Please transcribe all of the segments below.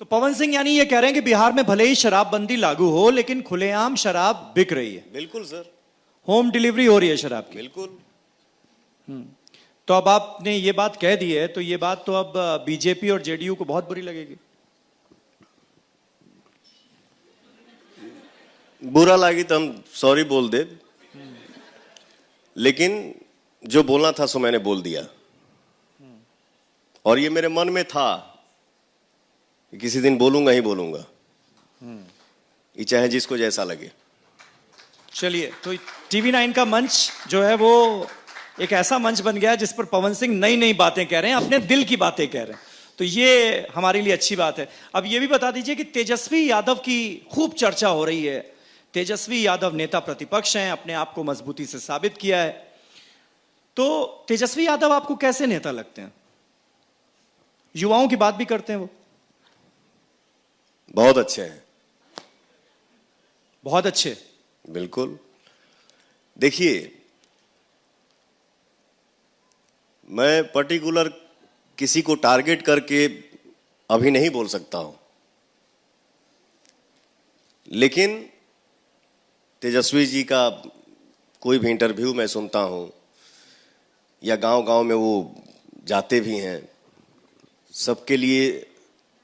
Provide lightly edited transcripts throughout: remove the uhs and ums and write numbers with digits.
तो पवन सिंह यानी ये कह रहे हैं कि बिहार में भले ही शराबबंदी लागू हो लेकिन खुलेआम शराब बिक रही है। बिल्कुल सर, होम डिलीवरी हो रही है शराब की। बिल्कुल। तो अब आपने ये बात कह दी है तो ये बात तो अब बीजेपी और जेडीयू को बहुत बुरी लगेगी। बुरा लगी तो हम सॉरी बोल दे, लेकिन जो बोलना था सो मैंने बोल दिया। और ये मेरे मन में था कि किसी दिन बोलूंगा ही बोलूंगा, ये चाहे जिसको जैसा लगे। चलिए, तो टीवी 9 का मंच जो है वो एक ऐसा मंच बन गया जिस पर पवन सिंह नई नई बातें कह रहे हैं, अपने दिल की बातें कह रहे हैं, तो ये हमारे लिए अच्छी बात है। अब ये भी बता दीजिए कि तेजस्वी यादव की खूब चर्चा हो रही है। तेजस्वी यादव नेता प्रतिपक्ष हैं, अपने आप को मजबूती से साबित किया है। तो तेजस्वी यादव आपको कैसे नेता लगते हैं? युवाओं की बात भी करते हैं वो। बहुत अच्छे हैं, बहुत अच्छे। बिल्कुल। देखिए, मैं पर्टिकुलर किसी को टारगेट करके अभी नहीं बोल सकता हूं, लेकिन तेजस्वी जी का कोई भी इंटरव्यू मैं सुनता हूं या गांव-गांव में वो जाते भी हैं, सबके लिए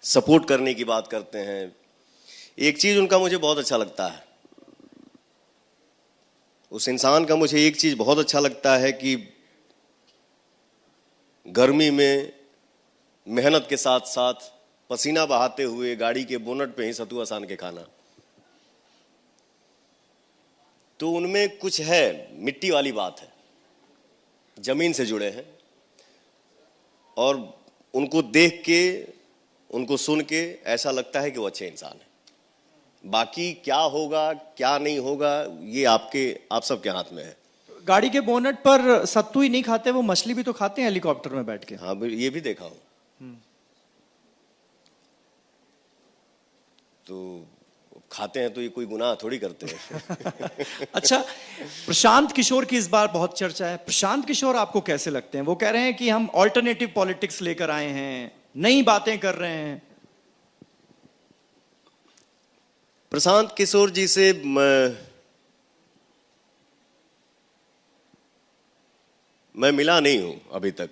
सपोर्ट करने की बात करते हैं। एक चीज उनका मुझे बहुत अच्छा लगता है, उस इंसान का मुझे एक चीज बहुत अच्छा लगता है कि गर्मी में मेहनत के साथ साथ पसीना बहाते हुए गाड़ी के बोनट पे ही सतुआ सान के खाना। तो उनमें कुछ है, मिट्टी वाली बात है, जमीन से जुड़े हैं, और उनको देख के, उनको सुन के ऐसा लगता है कि वो अच्छे इंसान है। बाकी क्या होगा क्या नहीं होगा ये आप सबके हाथ में है। गाड़ी के बोनट पर सत्तू ही नहीं खाते, वो मछली भी तो खाते हैं हेलीकॉप्टर में बैठ के। हाँ, ये भी देखा हूं। तो खाते हैं तो ये कोई गुनाह थोड़ी करते हैं। अच्छा, प्रशांत किशोर की इस बार बहुत चर्चा है। प्रशांत किशोर आपको कैसे लगते हैं? वो कह रहे हैं कि हम ऑल्टरनेटिव पॉलिटिक्स लेकर आए हैं, नई बातें कर रहे हैं। प्रशांत किशोर जी से मैं मिला नहीं हूं अभी तक।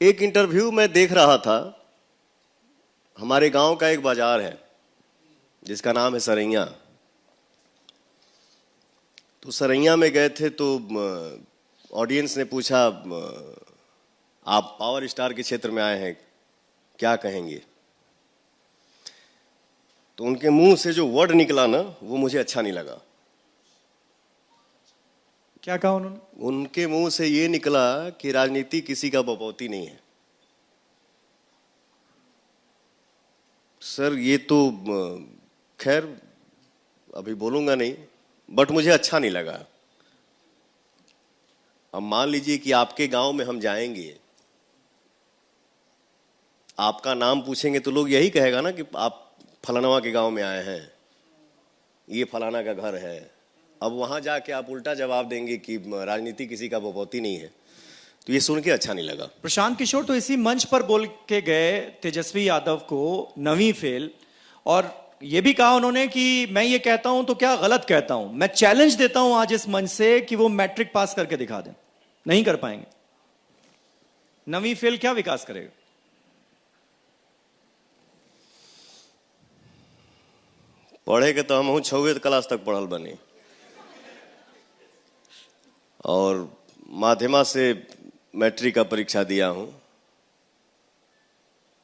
एक इंटरव्यू में देख रहा था, हमारे गांव का एक बाजार है जिसका नाम है सरैया। तो सरैया में गए थे तो ऑडियंस ने पूछा, आप पावर स्टार के क्षेत्र में आए हैं, क्या कहेंगे? तो उनके मुंह से जो वर्ड निकला ना, वो मुझे अच्छा नहीं लगा। क्या कहा उन्होंने? उनके मुंह से ये निकला कि राजनीति किसी का बपौती नहीं है। सर, ये तो खैर अभी बोलूंगा नहीं, बट मुझे अच्छा नहीं लगा। अब मान लीजिए कि आपके गांव में हम जाएंगे, आपका नाम पूछेंगे तो लोग यही कहेगा ना कि आप फलाना के गांव में आए हैं, ये फलाना का घर है। अब वहां जाके आप उल्टा जवाब देंगे कि राजनीति किसी का बपौती नहीं है, तो ये सुन के अच्छा नहीं लगा। प्रशांत किशोर तो इसी मंच पर बोल के गए तेजस्वी यादव को नवीं फेल, और ये भी कहा उन्होंने कि मैं ये कहता हूं तो क्या गलत कहता हूं। मैं चैलेंज देता हूं आज इस मंच से कि वो मैट्रिक पास करके दिखा दें। नहीं कर पाएंगे। नवीं फेल क्या विकास करेगा? पढ़े के तो हम हूँ 6वीं क्लास तक पढ़ल बनी, और माध्यमा से मैट्रिक का परीक्षा दिया हूं।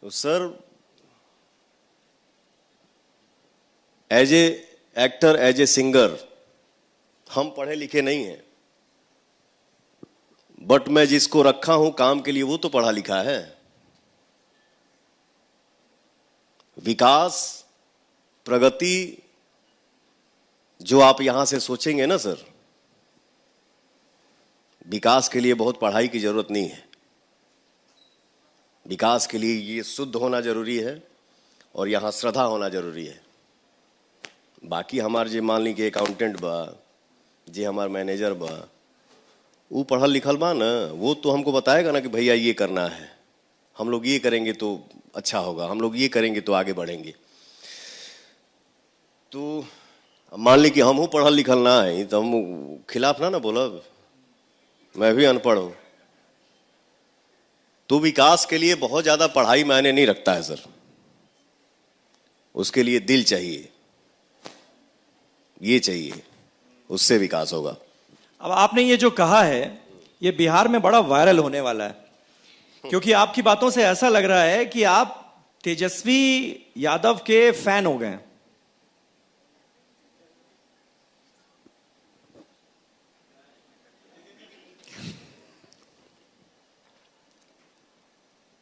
तो sir, as a actor, as a singer, हम पढ़े लिखे नहीं हैं, बट मैं जिसको रखा हूं काम के लिए वो तो पढ़ा लिखा है। विकास, प्रगति जो आप यहां से सोचेंगे ना सर, विकास के लिए बहुत पढ़ाई की जरूरत नहीं है। विकास के लिए ये शुद्ध होना जरूरी है और यहाँ श्रद्धा होना जरूरी है। बाकी हमारे जे मान ली कि अकाउंटेंट बा, जे हमार मैनेजर बा, वो पढ़ल लिखल बा ना, वो तो हमको बताएगा ना कि भैया ये करना है। हम लोग ये करेंगे तो अच्छा होगा, हम लोग ये करेंगे तो आगे बढ़ेंगे। तो मान ली कि हम हूँ पढ़ल लिखल ना है तो हम खिलाफ ना बोलब, मैं भी अनपढ़ हूँ। तो विकास के लिए बहुत ज्यादा पढ़ाई मायने नहीं रखता है सर, उसके लिए दिल चाहिए, ये चाहिए, उससे विकास होगा। अब आपने ये जो कहा है ये बिहार में बड़ा वायरल होने वाला है, क्योंकि आपकी बातों से ऐसा लग रहा है कि आप तेजस्वी यादव के फैन हो गए हैं।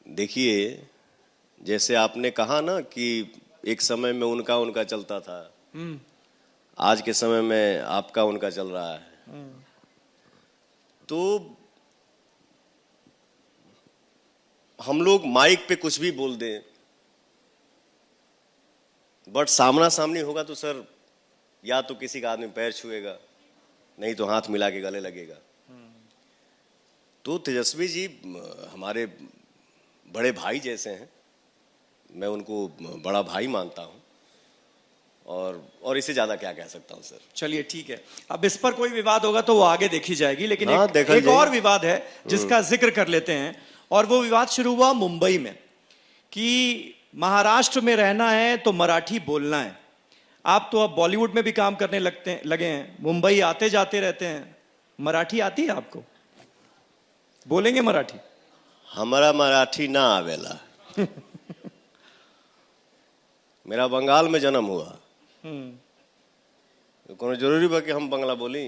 देखिए, जैसे आपने कहा ना कि एक समय में उनका उनका चलता था, आज के समय में आपका उनका चल रहा है। तो हम लोग माइक पे कुछ भी बोल दें, बट सामना सामनी होगा तो सर या तो किसी का आदमी पैर छुएगा, नहीं तो हाथ मिला के गले लगेगा। तो तेजस्वी जी हमारे बड़े भाई जैसे हैं, मैं उनको बड़ा भाई मानता हूं, और इससे ज्यादा क्या कह सकता हूं सर। चलिए ठीक है, अब इस पर कोई विवाद होगा तो वो आगे देखी जाएगी, लेकिन हाँ, एक और विवाद है जिसका जिक्र कर लेते हैं। और वो विवाद शुरू हुआ मुंबई में कि महाराष्ट्र में रहना है तो मराठी बोलना है। आप तो अब बॉलीवुड में भी काम करने लगे हैं, मुंबई आते जाते रहते हैं, मराठी आती है आपको? बोलेंगे मराठी? हमारा मराठी ना आवेला। मेरा बंगाल में जन्म हुआ, तो कोनो जरूरी बा कि हम बंगला बोली?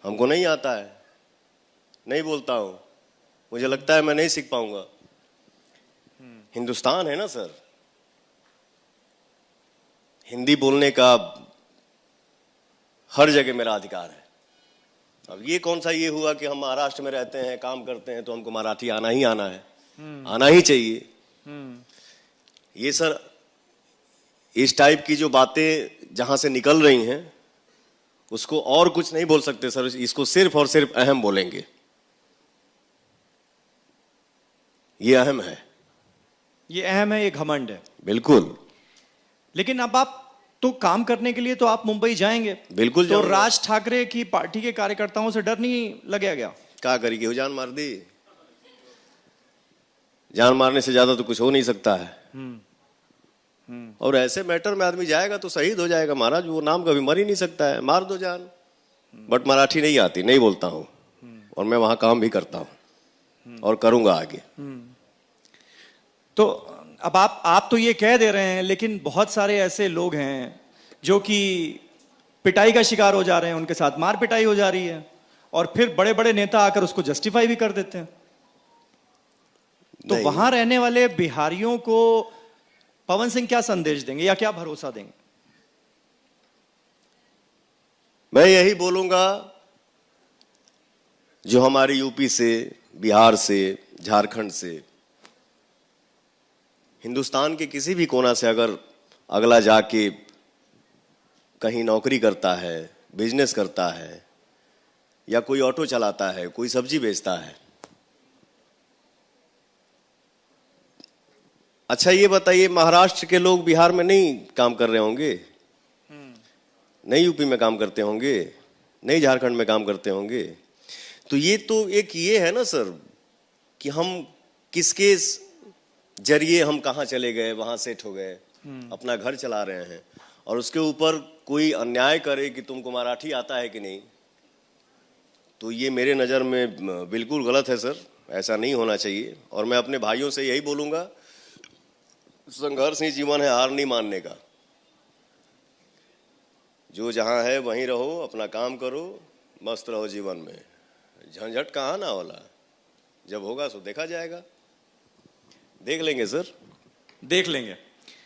हमको नहीं आता है, नहीं बोलता हूं, मुझे लगता है मैं नहीं सीख पाऊंगा। हिंदुस्तान है ना सर, हिंदी बोलने का हर जगह मेरा अधिकार है। अब ये कौन सा ये हुआ कि हम महाराष्ट्र में रहते हैं, काम करते हैं, तो हमको मराठी आना ही आना है, आना ही चाहिए। ये सर इस टाइप की जो बातें जहां से निकल रही हैं उसको और कुछ नहीं बोल सकते सर, इसको सिर्फ और सिर्फ अहम बोलेंगे। ये अहम है, ये अहम है, ये घमंड है। बिल्कुल। लेकिन अब आप तो काम करने के लिए तो आप मुंबई जाएंगे, बिल्कुल तो जाऊंगा। राज ठाकरे की पार्टी के कार्यकर्ताओं से डर नहीं लगेगा क्या? क्या करेगी, वो जान मार दी। जान मारने से ज्यादा तो कुछ हो नहीं सकता है। और ऐसे मैटर में आदमी जाएगा तो शहीद हो जाएगा महाराज, वो नाम कभी मर ही नहीं सकता है, मार दो जान। बट मराठी नहीं आती, नहीं बोलता हूं, और मैं वहां काम भी करता हूं और करूंगा आगे। तो अब आप तो ये कह दे रहे हैं, लेकिन बहुत सारे ऐसे लोग हैं जो कि पिटाई का शिकार हो जा रहे हैं, उनके साथ मार पिटाई हो जा रही है, और फिर बड़े बड़े नेता आकर उसको जस्टिफाई भी कर देते हैं। तो वहां रहने वाले बिहारियों को पवन सिंह क्या संदेश देंगे या क्या भरोसा देंगे? मैं यही बोलूंगा, जो हमारे यूपी से, बिहार से, झारखंड से, हिंदुस्तान के किसी भी कोना से अगर अगला जाके कहीं नौकरी करता है, बिजनेस करता है, या कोई ऑटो चलाता है, कोई सब्जी बेचता है, अच्छा ये बताइए, महाराष्ट्र के लोग बिहार में नहीं काम कर रहे होंगे? नहीं यूपी में काम करते होंगे? नहीं झारखंड में काम करते होंगे? तो एक ये है ना सर कि हम किसके जरिए हम कहां चले गए, वहां सेट हो गए, अपना घर चला रहे हैं, और उसके ऊपर कोई अन्याय करे कि तुमको मराठी आता है कि नहीं, तो ये मेरे नजर में बिल्कुल गलत है सर। ऐसा नहीं होना चाहिए। और मैं अपने भाइयों से यही बोलूंगा, संघर्ष ही जीवन है, हार नहीं मानने का। जो जहां है वहीं रहो, अपना काम करो, मस्त रहो जीवन में। झंझट कहाँ ना होला, जब होगा सो देखा जाएगा। देख लेंगे सर, देख लेंगे।